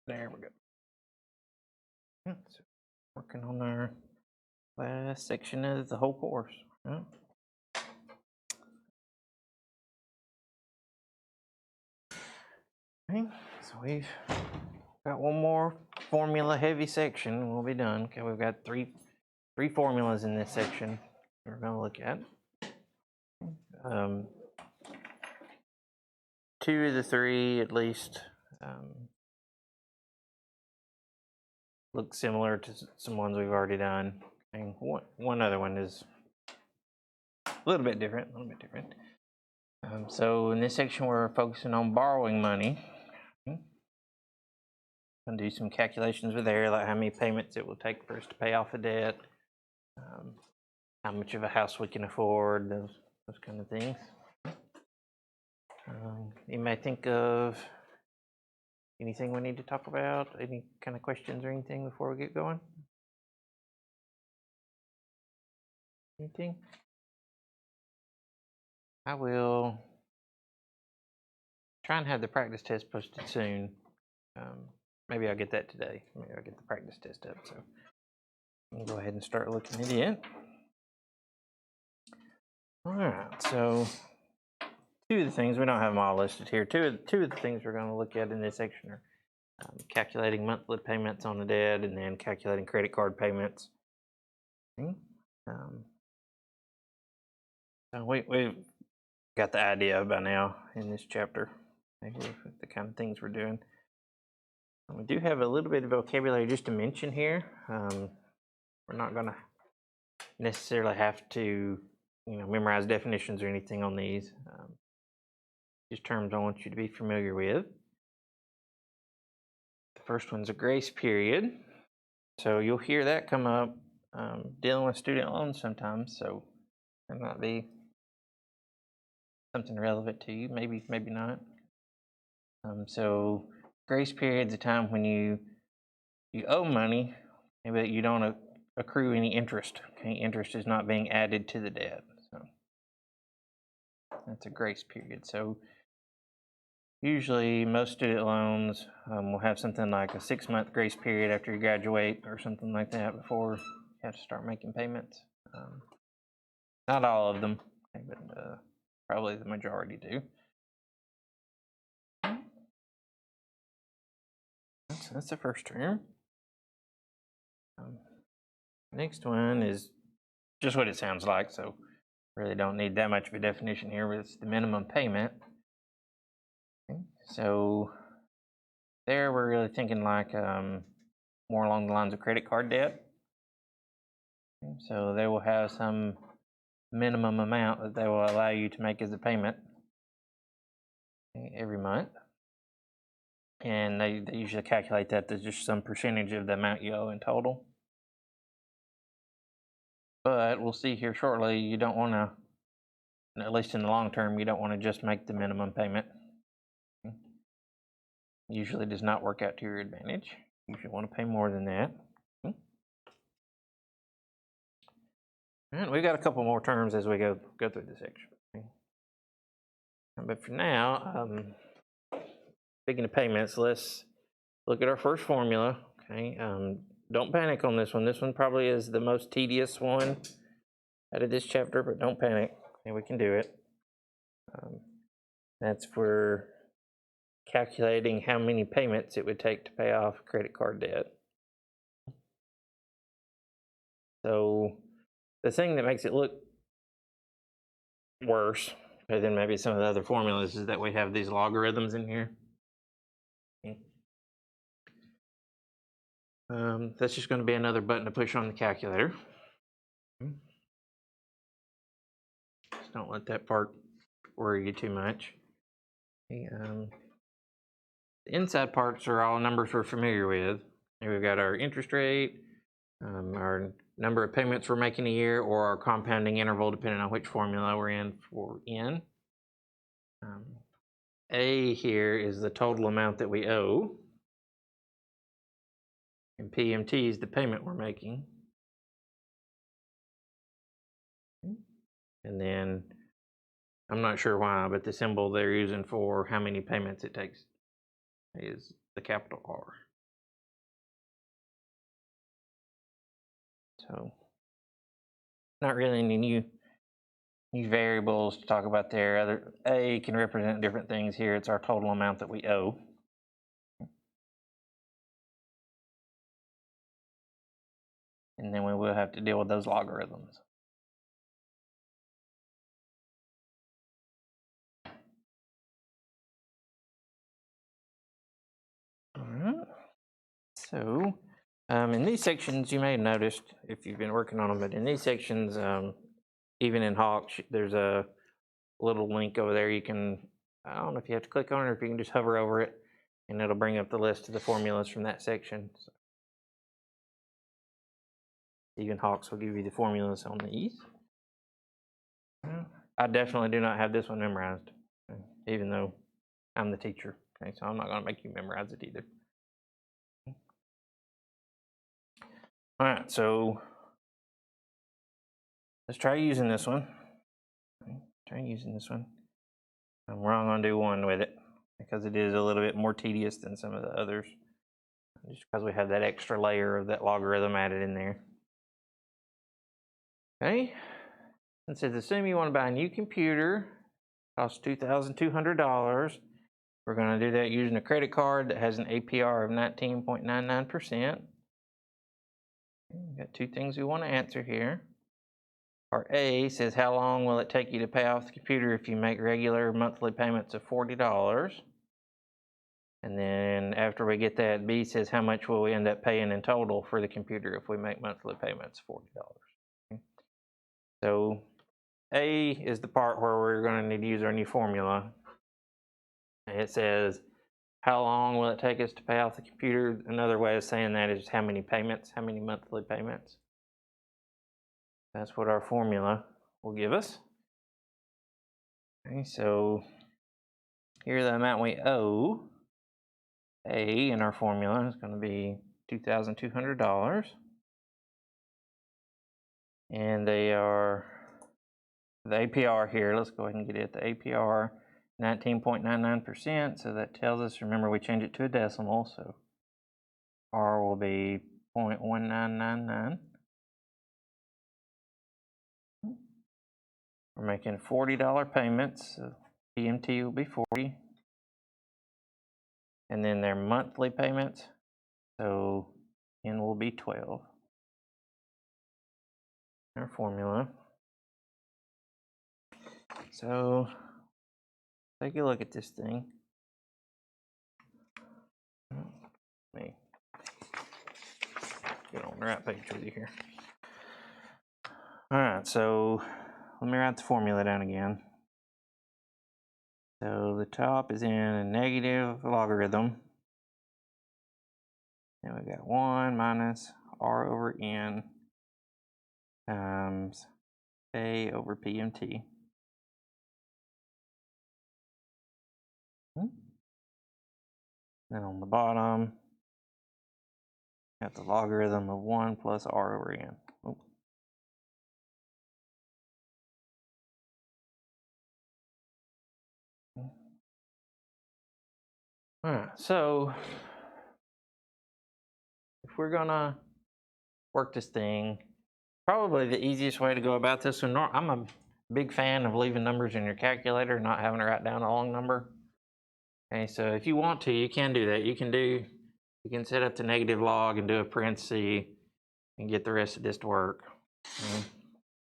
There we go. So working on our last section of the whole course. Okay, so we've got one more formula heavy section and we'll be done. Okay, we've got three formulas in this section we're going to look at. Two of the three at least look similar to some ones we've already done. And one other one is a little bit different. So in this section we're focusing on borrowing money. Gonna do some calculations with there, like how many payments it will take for us to pay off a debt, how much of a house we can afford, those kind of things. You may think of anything we need to talk about, any kind of questions or anything before we get going? Anything? I will try and have the practice test posted soon. Maybe I'll get that today. Maybe I'll get the practice test up. So I'll go ahead and start looking at it. All right, so two of the things, we don't have them all listed here. Two of the things we're going to look at in this section are calculating monthly payments on the debt and then calculating credit card payments. Okay. So we've got the idea by now in this chapter, the kind of things we're doing. We do have a little bit of vocabulary just to mention here. We're not going to necessarily have to, memorize definitions or anything on these. Just terms I want you to be familiar with. The first one's a grace period. So you'll hear that come up dealing with student loans sometimes. So that might be something relevant to you, maybe not. So grace period is a time when you owe money, but you don't accrue any interest. Okay, interest is not being added to the debt. So that's a grace period. So usually most student loans will have something like a 6-month grace period after you graduate or something like that before you have to start making payments. Not all of them, but probably the majority do. That's the first term. Next one is just what it sounds like, so really don't need that much of a definition here, but it's the minimum payment. Okay. So there we're really thinking like more along the lines of credit card debt. Okay. So they will have some minimum amount that they will allow you to make as a payment every month. And they usually calculate that as just some percentage of the amount you owe in total. But we'll see here shortly, you don't want to, at least in the long term, you don't want to just make the minimum payment. Usually does not work out to your advantage. You should want to pay more than that. And we've got a couple more terms as we go through the section. But for now, speaking of payments, let's look at our first formula. Okay, don't panic on this one. This one probably is the most tedious one out of this chapter, but don't panic. Okay, we can do it. That's for calculating how many payments it would take to pay off credit card debt. So the thing that makes it look worse than maybe some of the other formulas is that we have these logarithms in here. Okay. That's just going to be another button to push on the calculator. Just don't let that part worry you too much. Okay, the inside parts are all numbers we're familiar with. Here we've got our interest rate, our number of payments we're making a year, or our compounding interval, depending on which formula we're in for N. A here is the total amount that we owe, and PMT is the payment we're making. And then, I'm not sure why, but the symbol they're using for how many payments it takes is the capital R. So not really any new variables to talk about there. Other A can represent different things here. It's our total amount that we owe. And then we will have to deal with those logarithms. All right. So in these sections, you may have noticed if you've been working on them, but in these sections, even in Hawk, there's a little link over there. You can, I don't know if you have to click on it or if you can just hover over it, and it'll bring up the list of the formulas from that section. So even Hawks will give you the formulas on these. I definitely do not have this one memorized, even though I'm the teacher. Okay, so I'm not going to make you memorize it either. All right, so let's try using this one. Try using this one. We're not going to do one with it because it is a little bit more tedious than some of the others, just because we have that extra layer of that logarithm added in there. Okay, it says assume you want to buy a new computer, costs $2,200. We're going to do that using a credit card that has an APR of 19.99%. We've got two things we want to answer here. Part A says, how long will it take you to pay off the computer if you make regular monthly payments of $40? And then after we get that, B says, how much will we end up paying in total for the computer if we make monthly payments of $40? Okay. So A is the part where we're going to need to use our new formula. It says, how long will it take us to pay off the computer? Another way of saying that is how many payments, how many monthly payments. That's what our formula will give us. Okay, so here's the amount we owe. A in our formula is going to be $2,200. And they are, the APR here, let's go ahead and get it. The APR, 19.99%. So that tells us, remember we changed it to a decimal, so R will be 0.1999. We're making $40 payments, so PMT will be 40. And then their monthly payments, so N will be 12. Our formula. So take a look at this thing. Let me get on the right page with you here. All right, so let me write the formula down again. So the top is in a negative logarithm. And we got 1 minus R over N times A over PMT. Then on the bottom, got the logarithm of 1 plus R over N. Oh. All right, so if we're gonna work this thing, probably the easiest way to go about this, and I'm a big fan of leaving numbers in your calculator, not having to write down a long number. Okay, so if you want to, you can do that. You can set up the negative log and do a parenthesis and get the rest of this to work.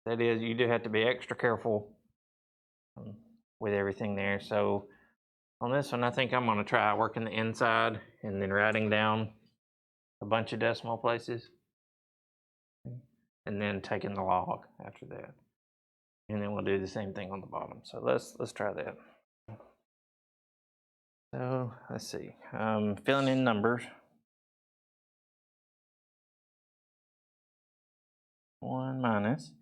That is, you do have to be extra careful with everything there. So on this one, I think I'm going to try working the inside and then writing down a bunch of decimal places and then taking the log after that. And then we'll do the same thing on the bottom. So let's try that. So let's see, filling in numbers. 1 minus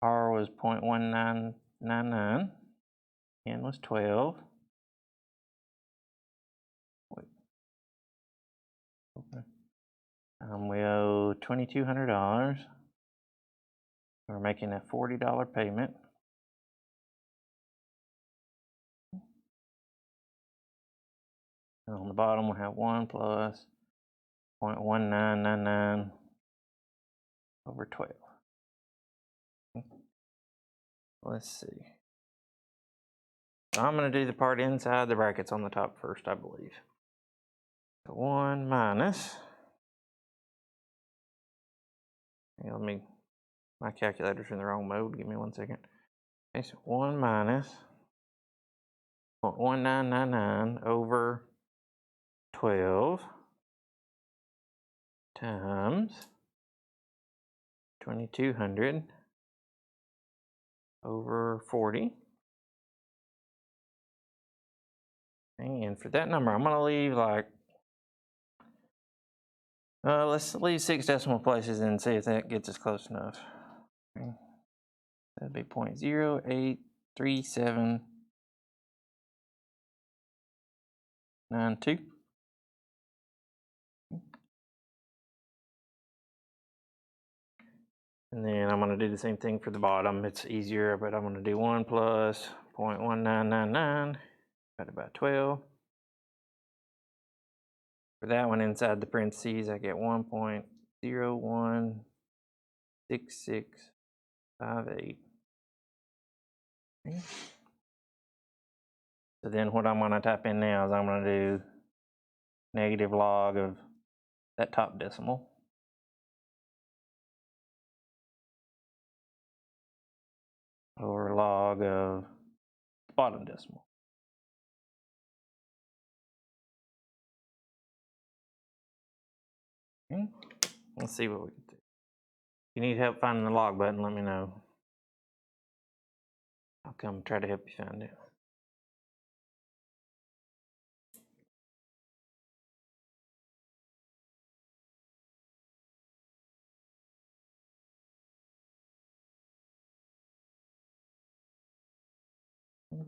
R was 0.1999, N was 12. Okay. We owe $2,200. We're making a $40 payment. And on the bottom, we'll have 1 plus 0.1999 over 12. Let's see. So I'm going to do the part inside the brackets on the top first, I believe. So 1 minus, my calculator's in the wrong mode. Give me 1 second. Okay, so 1 minus 0.1999 over 12 times 2200 over 40. And for that number, I'm going to leave let's leave 6 decimal places and see if that gets us close enough. Okay. That'd be 0.083792. And then I'm going to do the same thing for the bottom. It's easier, but I'm going to do 1 plus 0.1999 divided by 12. For that one, inside the parentheses, I get 1.016658. Okay. So then what I'm going to type in now is I'm going to do negative log of that top decimal. Over log of the bottom decimal. Okay. Let's see what we can do. If you need help finding the log button, let me know. I'll come try to help you find it.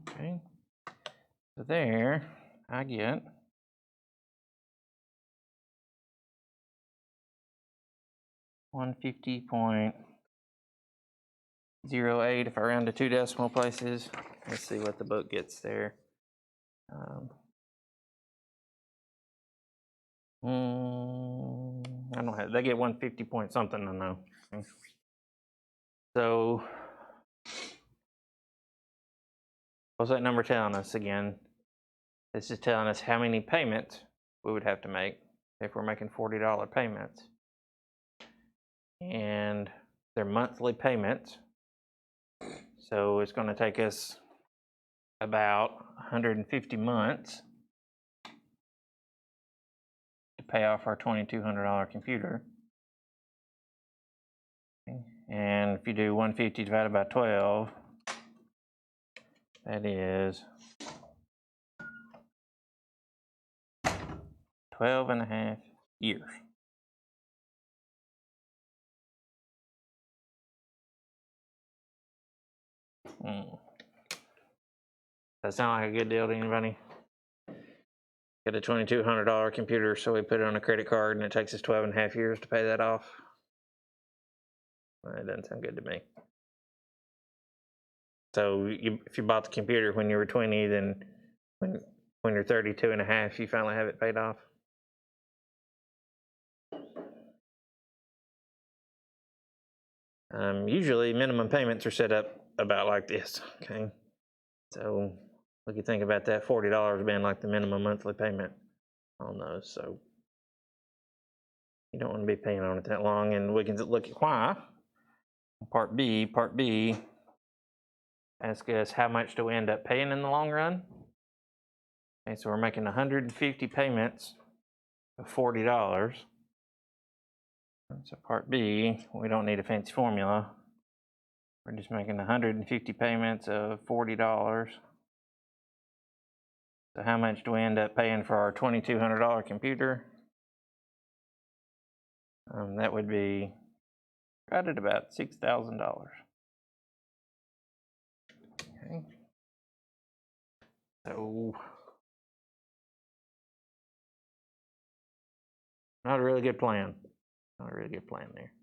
Okay. So there I get 150.08 if I round to 2 decimal places. Let's see what the book gets there. I don't have, they get 150 point something, I know. So what's that number telling us again? This is telling us how many payments we would have to make if we're making $40 payments. And they're monthly payments. So it's going to take us about 150 months to pay off our $2,200 computer. Okay. And if you do 150 divided by 12, that is 12.5 years. Does that sound like a good deal to anybody? Get a $2,200 computer, so we put it on a credit card and it takes us 12.5 years to pay that off. Well, that doesn't sound good to me. So if you bought the computer when you were 20, then when you're 32.5, you finally have it paid off. Usually minimum payments are set up about like this, okay? So we could think about that $40 being like the minimum monthly payment on those. So you don't want to be paying on it that long, and we can look at why. Part B asks us how much do we end up paying in the long run. Okay, so we're making 150 payments of $40. So part B, we don't need a fancy formula. We're just making 150 payments of $40. So how much do we end up paying for our $2,200 computer? That would be right at about $6,000. Okay. So not a really good plan. Not a really good plan there.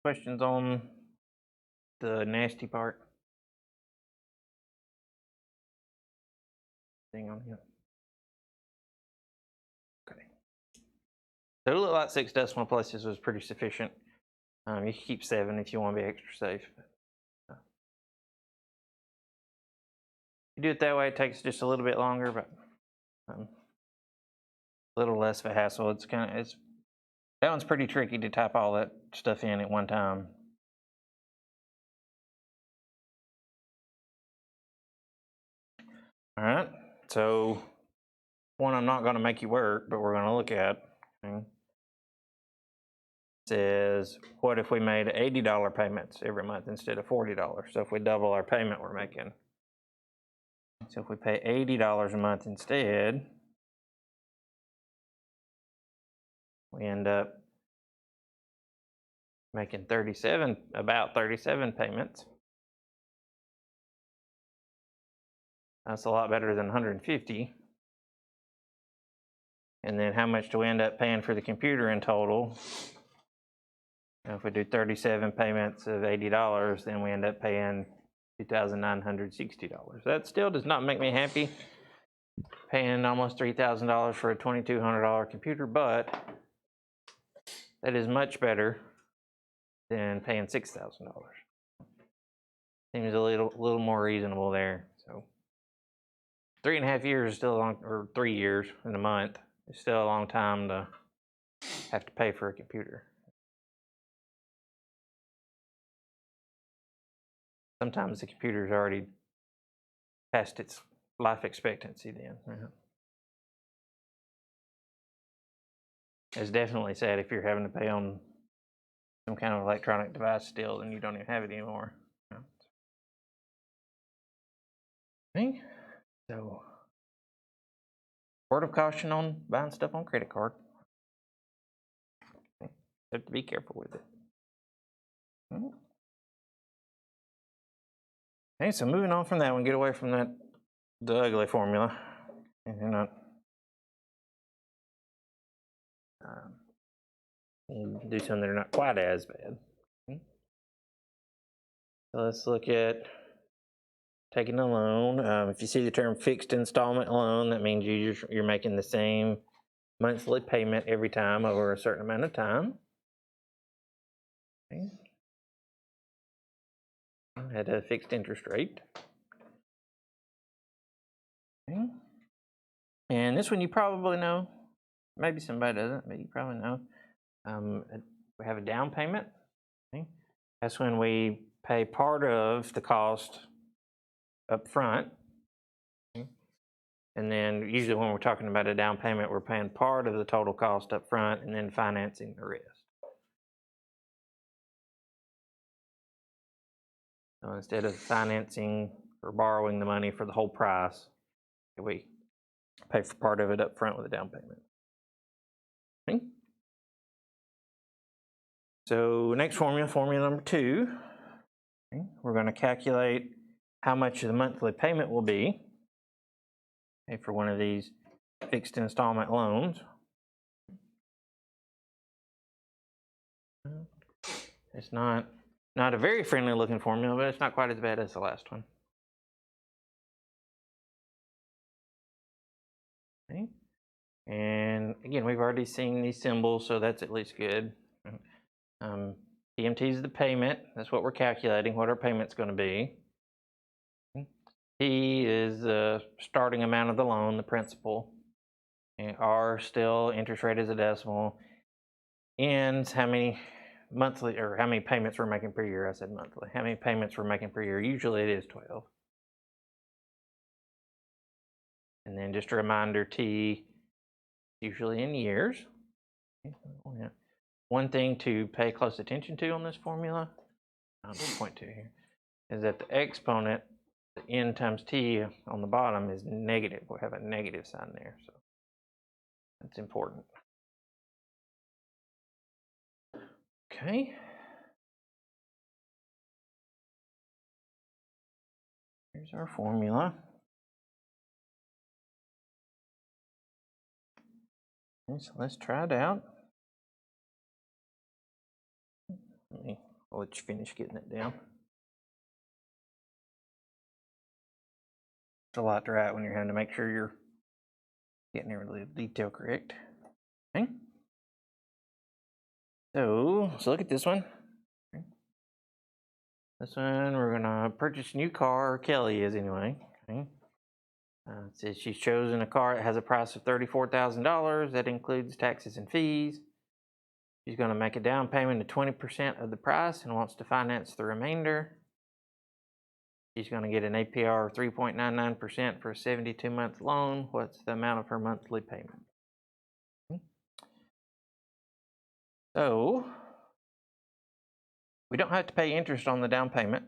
Questions on the nasty part? thing on here. Okay. So it looked like 6 decimal places was pretty sufficient. You can keep 7 if you want to be extra safe. You do it that way, it takes just a little bit longer, but a little less of a hassle. That one's pretty tricky to type all that stuff in at one time. All right, so one I'm not going to make you work, but we're going to look at. Okay. Says, what if we made $80 payments every month instead of $40? So if we double our payment we're making. So if we pay $80 a month instead, we end up making about 37 payments. That's a lot better than 150. And then how much do we end up paying for the computer in total? Now if we do 37 payments of $80, then we end up paying $2,960. That still does not make me happy, paying almost $3,000 for a $2,200 computer, but that is much better than paying $6,000. Seems a little more reasonable there. So 3.5 years is still a long, or 3 years in a month is still a long time to have to pay for a computer. Sometimes the computer's already past its life expectancy then. It's definitely sad if you're having to pay on some kind of electronic device still and you don't even have it anymore. Okay. So, word of caution on buying stuff on credit card. Okay. Have to be careful with it. Okay, so moving on from that one, get away from the ugly formula, and not do something that are not quite as bad. Okay. So let's look at taking a loan. If you see the term fixed installment loan, that means you're making the same monthly payment every time over a certain amount of time. Okay. At a fixed interest rate. Okay. And this one you probably know. Maybe somebody doesn't, but you probably know. We have a down payment. Okay. That's when we pay part of the cost up front. Okay. And then usually when we're talking about a down payment, we're paying part of the total cost up front and then financing the rest. So instead of financing or borrowing the money for the whole price, we pay for part of it up front with a down payment. Okay. So next formula number 2. Okay. We're going to calculate how much the monthly payment will be, okay, for one of these fixed installment loans. It's not a very friendly looking formula, but it's not quite as bad as the last one. Okay. And again, we've already seen these symbols, so that's at least good. PMT is the payment. That's what we're calculating, what our payment's going to be. P is the starting amount of the loan, the principal. And R still interest rate is a decimal. N's how many monthly or how many payments we're making per year. I said monthly. How many payments we're making per year? Usually it is 12. And then just a reminder, T usually in years. One thing to pay close attention to on this formula, I'll point to here, is that the exponent, the n times t on the bottom is negative. We'll have a negative sign there, so that's important. Okay. Here's our formula. Okay, so let's try it out. I'll let you finish getting it down. It's a lot to write when you're having to make sure you're getting every detail correct. Okay. So let's look at this one. Okay. This one, we're gonna purchase a new car, or Kelly is anyway. Okay. It says she's chosen a car that has a price of $34,000. That includes taxes and fees. She's gonna make a down payment of 20% of the price and wants to finance the remainder. She's gonna get an APR of 3.99% for a 72-month loan. What's the amount of her monthly payment? So we don't have to pay interest on the down payment.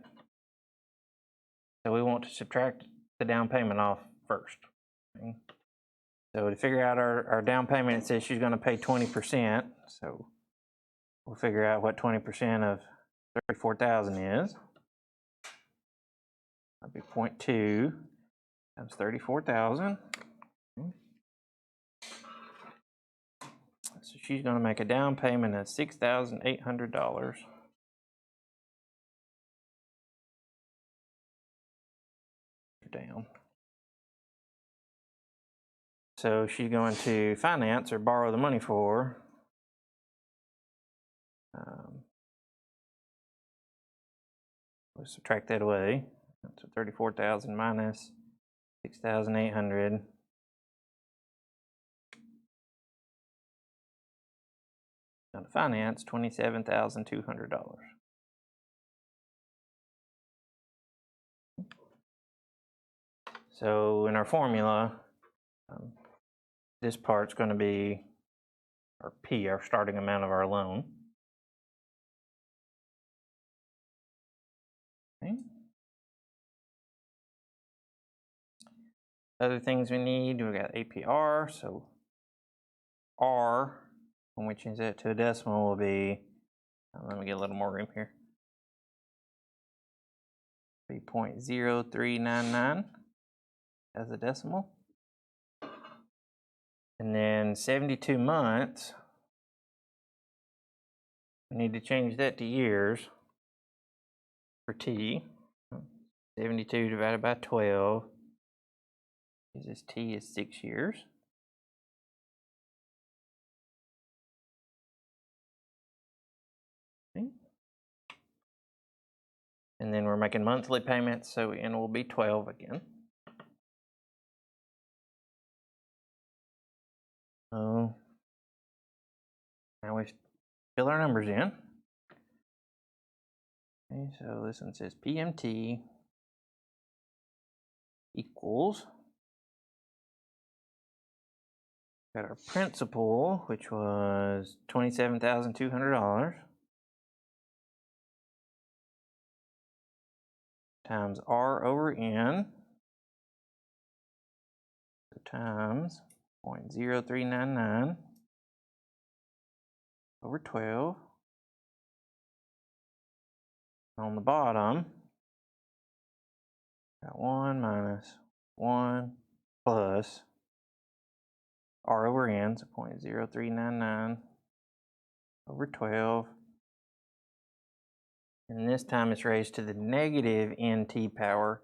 So we want to subtract the down payment off first. Okay. So to figure out our down payment, it says she's going to pay 20%. So we'll figure out what 20% of 34,000 is. That'd be 0.2 times 34,000. Okay. So she's going to make a down payment of $6,800. Down. So she's going to finance or borrow the money for we'll subtract that away. So 34,000 minus 6,800. Going to finance $27,200. So in our formula, this part's going to be our P, our starting amount of our loan. Okay. Other things we need, we got APR, so R, when we change that to a decimal, will be, let me get a little more room here, be 0.0399 as a decimal. And then 72 months, we need to change that to years for T. 72 divided by 12, this T is 6 years. Okay. And then we're making monthly payments, so N will be 12 again. So now we fill our numbers in. Okay, so this one says PMT equals, got our principal, which was $27,200, times R over N, so times 0.0399 over 12. On the bottom, got 1 minus 1 plus R over N, so 0.0399 over 12. And this time it's raised to the negative NT power.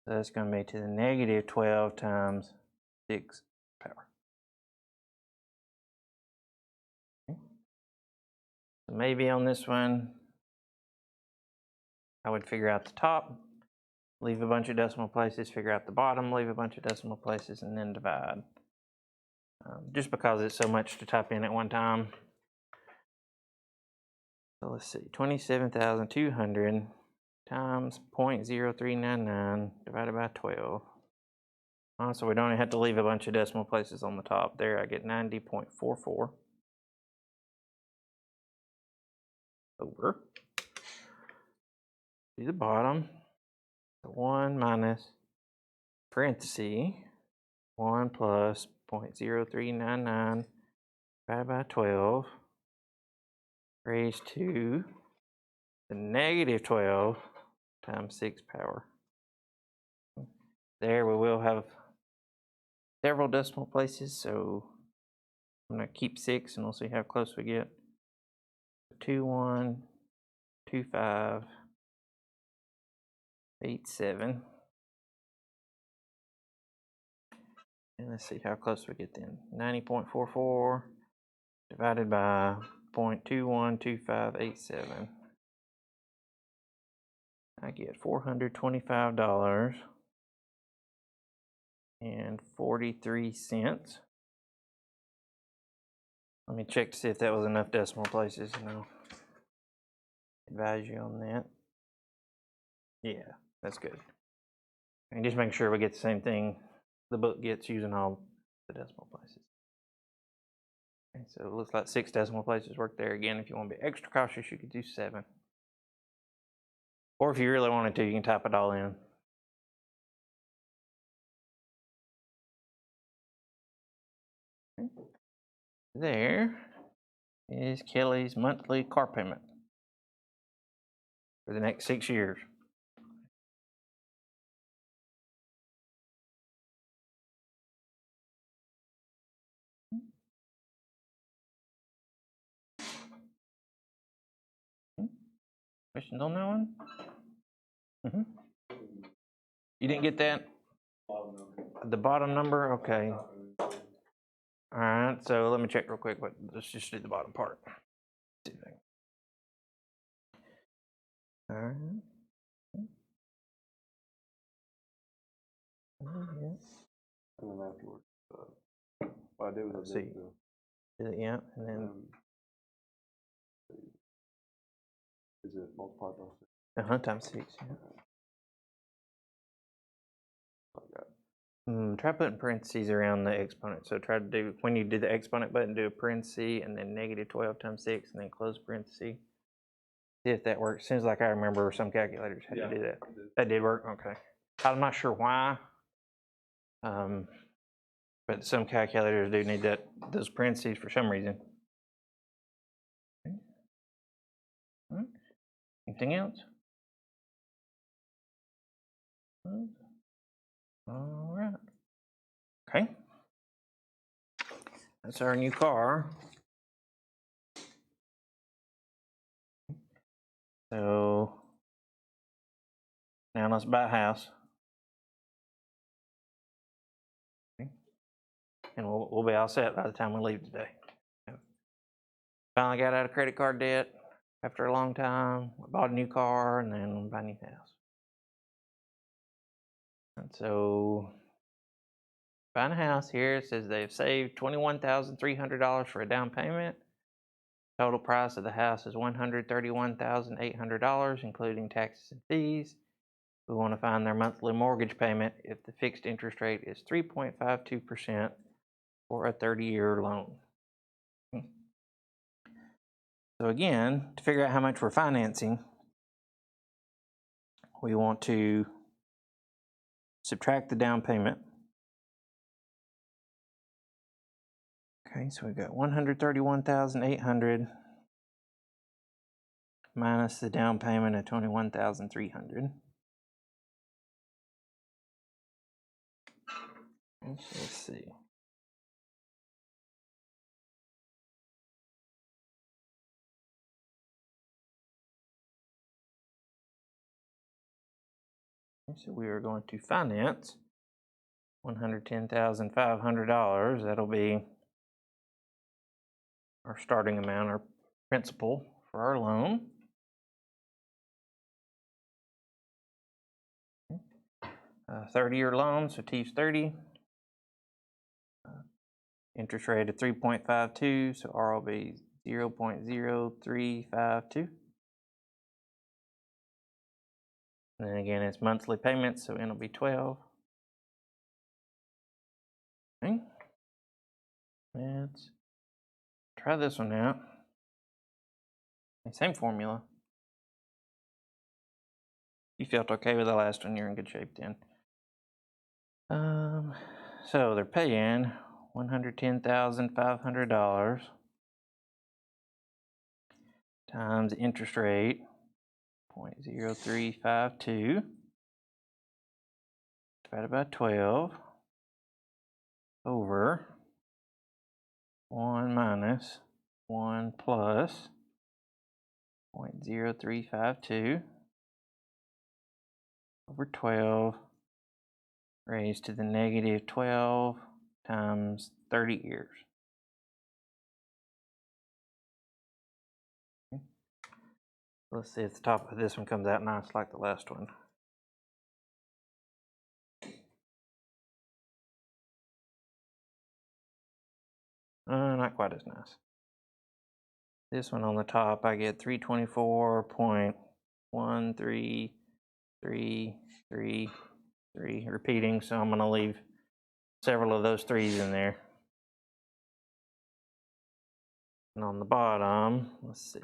So that's going to be to the negative 12 times 6 power. Okay. So maybe on this one, I would figure out the top, leave a bunch of decimal places, figure out the bottom, leave a bunch of decimal places, and then divide. Just because it's so much to type in at one time. So let's see, 27,200 times 0.0399 divided by 12. So we don't have to leave a bunch of decimal places on the top. There I get 90.44 over to the bottom, 1 minus parenthesis 1 plus 0.0399 divided by 12 raised to the negative 12 times 6 power. There we will have several decimal places, so I'm going to keep 6 and we'll see how close we get. 212587. And let's see how close we get then. 90.44 divided by 0.212587. I get $425.43. Let me check to see if that was enough decimal places, and I'll advise you on that. Yeah, that's good. And just make sure we get the same thing the book gets using all the decimal places. Okay, so it looks like 6 decimal places work there. Again, if you want to be extra cautious, you could do 7. Or if you really wanted to, you can type it all in. Okay. There is Kelly's monthly car payment for the next 6 years. Questions on that one? You didn't get that? The bottom number? Okay. All right, so let me check real quick. Let's just do the bottom part. All right. And then afterwards, what I did was Let's I see. did Yeah, and then is it multiplied by 6? times 6. Yeah. Like that. Try putting parentheses around the exponent. So try to do, when you do the exponent button, do a parenthesis and then -12 times 6 and then close parenthesis. See if that works. Seems like I remember some calculators had to do that. That did work? Okay. I'm not sure why. But some calculators do need those parentheses for some reason. Okay. Anything else? All right. Okay. That's our new car. So now let's buy a house. Okay. And we'll be all set by the time we leave today. Finally got out of credit card debt after a long time. We bought a new car and then buy a new house. And so buying a house here, it says they've saved $21,300 for a down payment. Total price of the house is $131,800, including taxes and fees. We want to find their monthly mortgage payment if the fixed interest rate is 3.52% for a 30-year loan. So again, to figure out how much we're financing, we want to subtract the down payment. Okay, so we've got $131,800 minus the down payment of $21,300. Let's see. So we are going to finance $110,500. That'll be our starting amount, our principal for our loan. 30-year loan, so T's 30. Interest rate of 3.52, so R will be 0.0352. And then again, it's monthly payments, so N will be 12. Okay. Let's try this one out. Same formula. You felt okay with the last one, you're in good shape then. So they're paying $110,500 times interest rate 0.0352 divided by 12 over 1 minus 1 plus 0.0352 over 12 raised to the -12 times 30 years. Okay. Let's see if the top of this one comes out nice like the last one. Not quite as nice. This one on the top, I get 324.1333, repeating, so I'm gonna leave several of those threes in there. And on the bottom, let's see.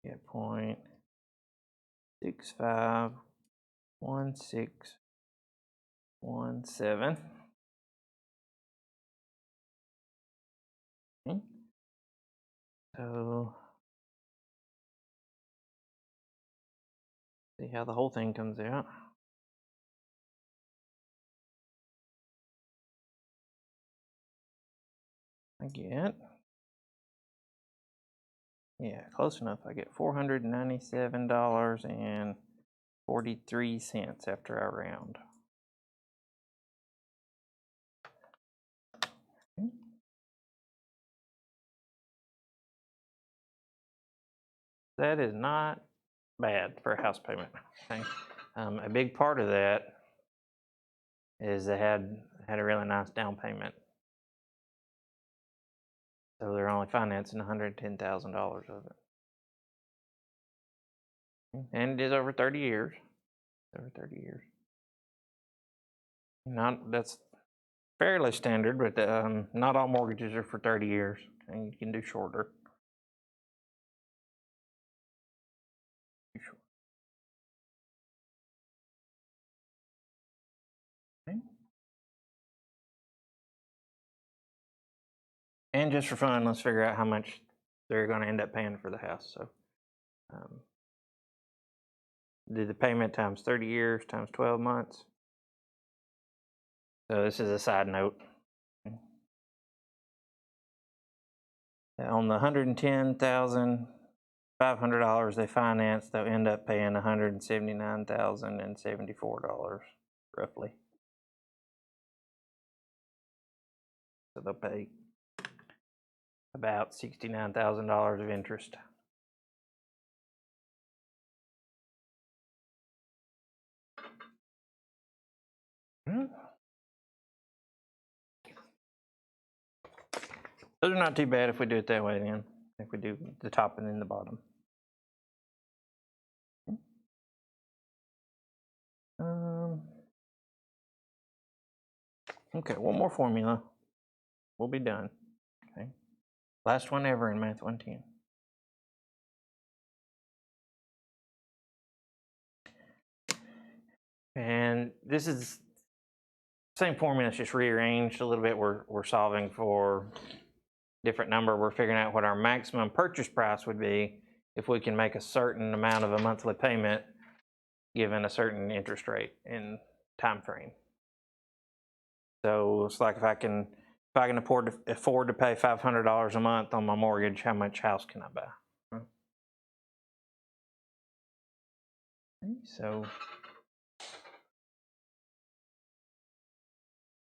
Get 0.651617. Okay. So see how the whole thing comes out. I get, yeah, close enough. I get $497.43 after I round. Okay. That is not bad for a house payment. Okay. A big part of that is they had a really nice down payment. So they're only financing $110,000 of it. And it is over 30 years. Over 30 years. That's fairly standard, but not all mortgages are for 30 years, and you can do shorter. Okay. And just for fun, let's figure out how much they're going to end up paying for the house. So do the payment times 30 years times 12 months. So this is a side note. On the $110,500 they finance, they'll end up paying $179,074 roughly. So they'll pay about $69,000 of interest. Those are not too bad if we do it that way then, if we do the top and then the bottom. Okay, one more formula. We'll be done. Okay. Last one ever in Math 110. And this is the same formula, it's just rearranged a little bit. We're solving for different number. We're figuring out what our maximum purchase price would be if we can make a certain amount of a monthly payment given a certain interest rate and time frame. So it's like if I can afford to pay $500 a month on my mortgage, how much house can I buy? Okay, so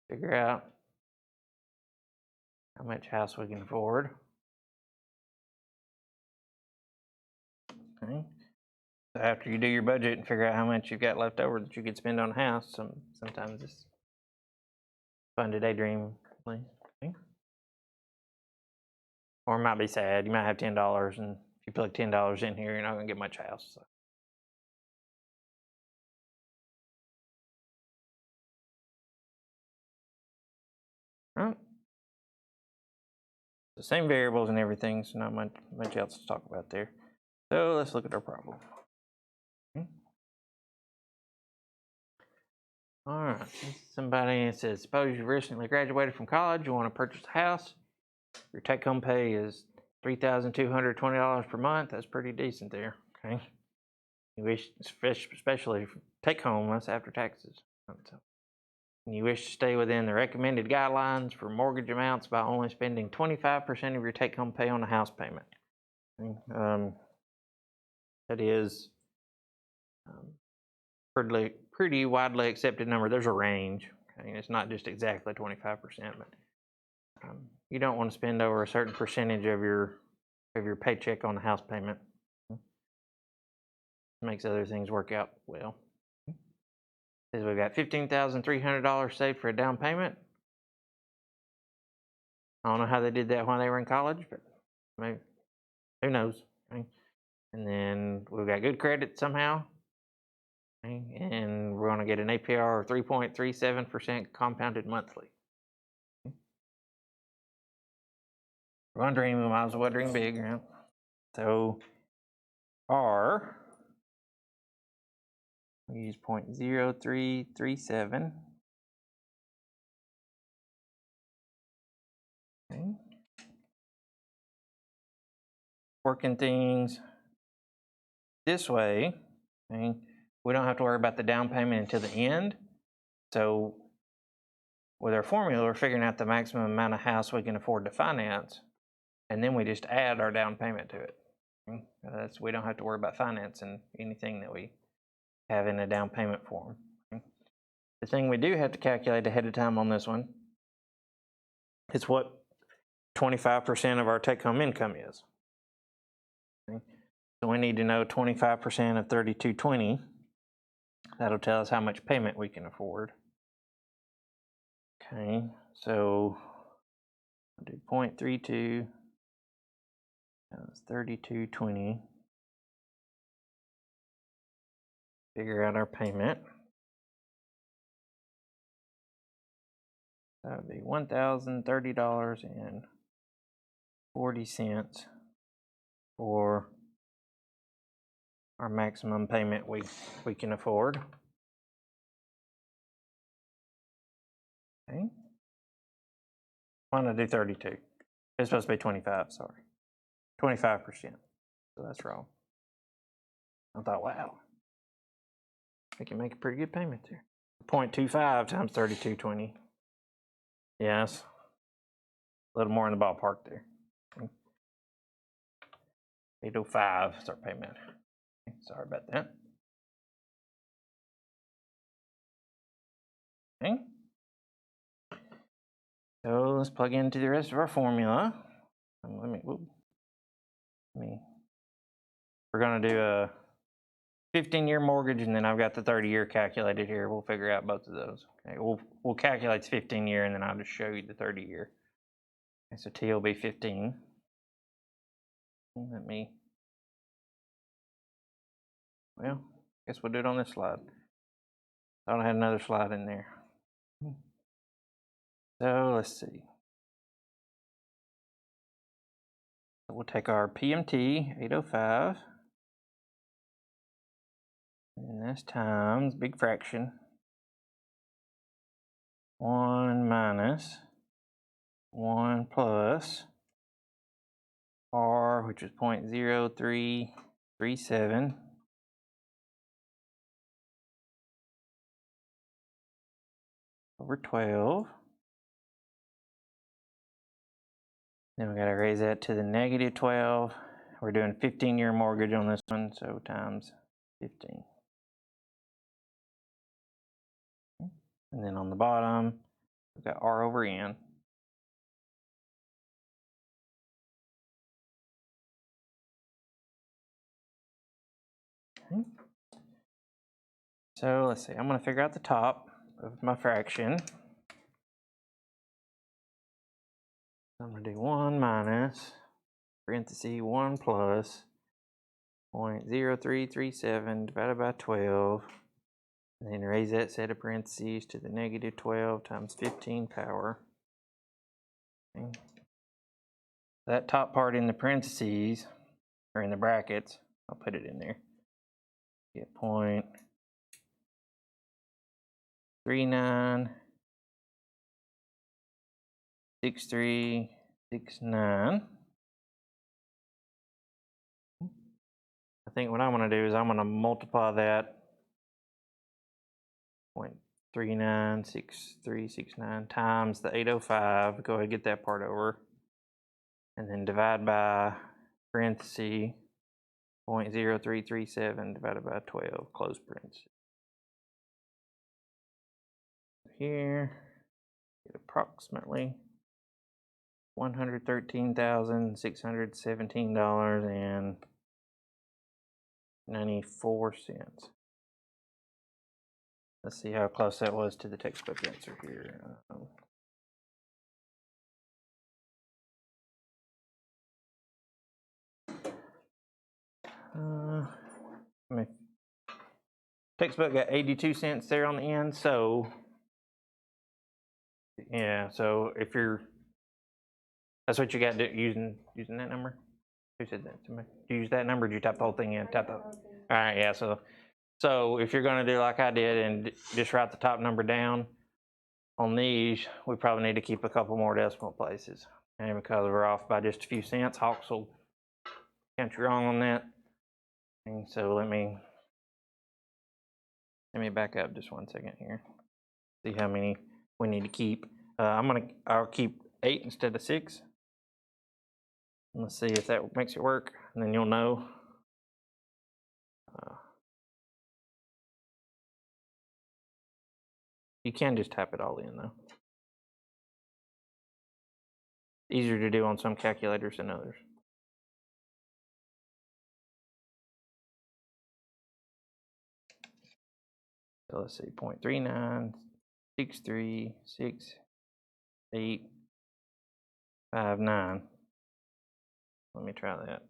figure out how much house we can afford. Okay. So after you do your budget and figure out how much you've got left over that you could spend on a house, sometimes it's fun to daydream. Okay. Or it might be sad. You might have $10, and if you plug $10 in here, you're not going to get much house. So. All right. The same variables and everything, so not much else to talk about there. So let's look at our problem. Okay. All right, somebody says, suppose you recently graduated from college, you want to purchase a house. Your take-home pay is $3,220 per month. That's pretty decent there, okay? You wish, especially take-home, that's after taxes. and you wish to stay within the recommended guidelines for mortgage amounts by only spending 25% of your take-home pay on the house payment. That is pretty widely accepted number. There's a range. Okay? It's not just exactly 25%, but you don't want to spend over a certain percentage of your paycheck on the house payment. Makes other things work out well. Says we've got $15,300 saved for a down payment. I don't know how they did that when they were in college, but maybe, who knows? Okay? And then we've got good credit somehow. Okay? And we're going to get an APR of 3.37% compounded monthly. Okay? We're going to dream, we might as well dream big. Right? So R, we use 0.0337. Okay. Working things this way, okay, we don't have to worry about the down payment until the end. So with our formula, we're figuring out the maximum amount of house we can afford to finance, and then we just add our down payment to it. Okay? We don't have to worry about financing anything that we have in a down payment form. Okay? The thing we do have to calculate ahead of time on this one is what 25% of our take-home income is. Okay? So we need to know 25% of 3220. That'll tell us how much payment we can afford. Okay, so I'll do 0.32. That's 3220. Figure out our payment. That would be $1,030.40 for our maximum payment we can afford. Okay. Why don't I do 32? It's supposed to be 25, sorry. 25%. So that's wrong. I thought, wow, I can make a pretty good payment there. 0.25 times 3220. Yes. A little more in the ballpark there. Okay. 805 is our payment. Okay, sorry about that. Okay. So let's plug into the rest of our formula. We're going to do a 15-year mortgage, and then I've got the 30-year calculated here. We'll figure out both of those. Okay, we'll calculate the 15-year, and then I'll just show you the 30-year. Okay, so T will be 15. Well, I guess we'll do it on this slide. Thought I had another slide in there. So let's see. We'll take our PMT 805, and that's times big fraction 1 minus 1 plus R, which is 0.0337 over 12. Then we got to raise that to the negative 12. We're doing 15-year mortgage on this one, so times 15. And then on the bottom, we've got R over N. Okay. So let's see, I'm going to figure out the top of my fraction. I'm going to do 1 minus, parenthesis 1 plus 0.0337 divided by 12, and then raise that set of parentheses to the negative 12 times 15 power. Okay. That top part in the parentheses, or in the brackets, I'll put it in there. Get 0.396369. I think what I'm going to do is I'm going to multiply that 396369 times the 805. Go ahead and get that part over. And then divide by parenthesis 0.0337 divided by 12, close parenthesis. Here, get approximately $113,617.94. Let's see how close that was to the textbook answer here. Textbook got 82 cents there on the end, so yeah, so if you're, that's what you got using that number? Who said that to me? Did you use that number, or did you type the whole thing in? All right, yeah, so if you're gonna do like I did and just write the top number down, on these, we probably need to keep a couple more decimal places. And because we're off by just a few cents, Hawks will count you wrong on that. And so let me back up just 1 second here. See how many we need to keep. I'll keep 8 instead of 6. Let's see if that makes it work, and then you'll know. You can just type it all in though. Easier to do on some calculators than others. So let's see, 0.39636859. Let me try that.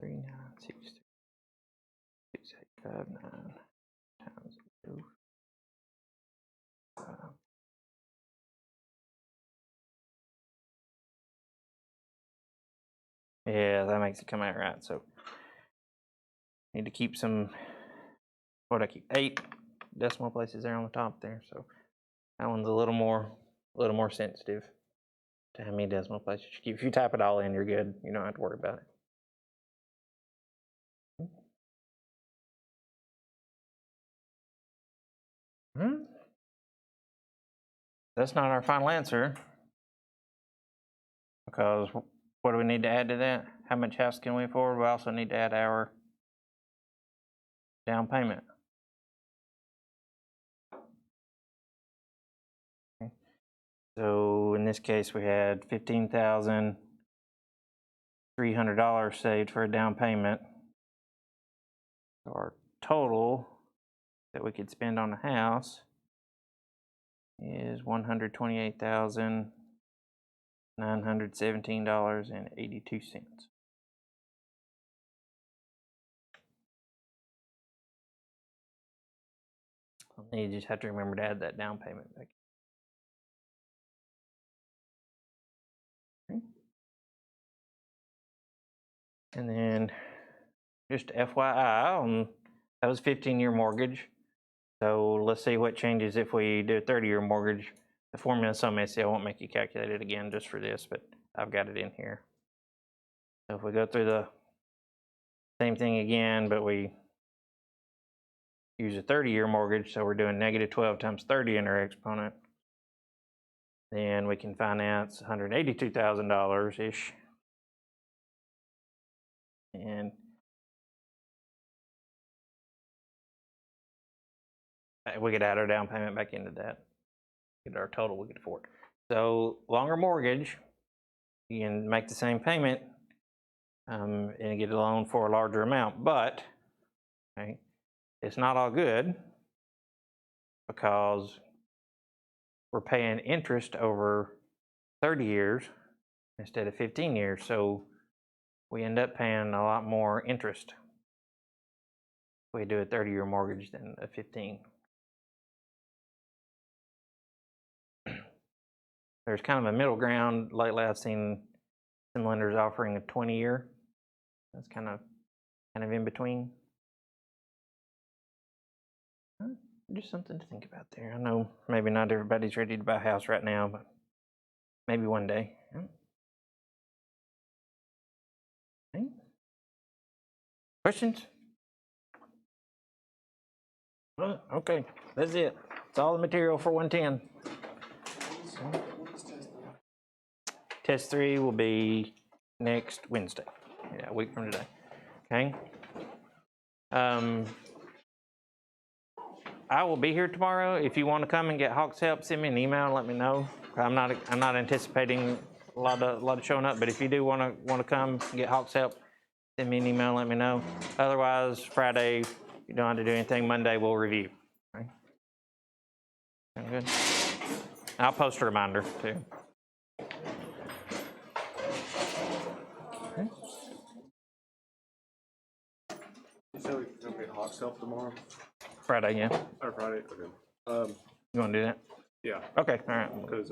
0.39636859 times 2. Yeah, that makes it come out right. So need to keep some, what I keep, 8 decimal places there on the top there. So that one's a little more sensitive to how many decimal places you keep. If you type it all in, you're good. You don't have to worry about it. That's not our final answer, because what do we need to add to that? How much house can we afford? We also need to add our down payment. Okay. So in this case, we had $15,300 saved for a down payment. So our total that we could spend on a house is $128,917.82. You just have to remember to add that down payment back. Okay. And then just FYI, that was a 15-year mortgage. So let's see what changes if we do a 30-year mortgage. The formula's so messy, I won't make you calculate it again just for this, but I've got it in here. So if we go through the same thing again, but we use a 30-year mortgage, so we're doing -12 times 30 in our exponent, then we can finance $182,000-ish. And we could add our down payment back into that, get our total we could afford. So longer mortgage, you can make the same payment and get a loan for a larger amount, but okay, it's not all good because we're paying interest over 30 years instead of 15 years. So we end up paying a lot more interest if we do a 30-year mortgage than a 15. There's kind of a middle ground. Lately, I've seen some lenders offering a 20-year. That's kind of in between. Just something to think about there. I know maybe not everybody's ready to buy a house right now, but maybe one day. Okay. Questions? Okay, that's it. It's all the material for 110. Test 3 will be next Wednesday. Yeah, a week from today. Okay. I will be here tomorrow. If you want to come and get Hawks help, send me an email and let me know. I'm not anticipating a lot of showing up, but if you do want to come and get Hawks help, send me an email and let me know. Otherwise, Friday, you don't have to do anything. Monday, we'll review. Okay. Sound good? I'll post a reminder too. You said we're gonna get Hawks help tomorrow, Friday, yeah. or Friday, okay. You want to do that? Yeah, Okay, all right. because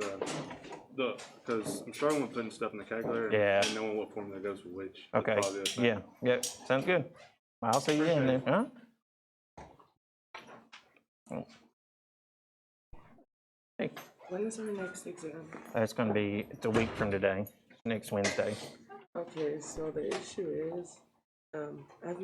I'm struggling with putting stuff in the calculator. Yeah. And knowing what formula goes for which. That's Okay, probably the thing. yeah, yep, sounds good. I'll see you then, huh? Hey, When is our next exam? it's gonna be, it's a week from today, next Wednesday. Okay, so the issue is, have you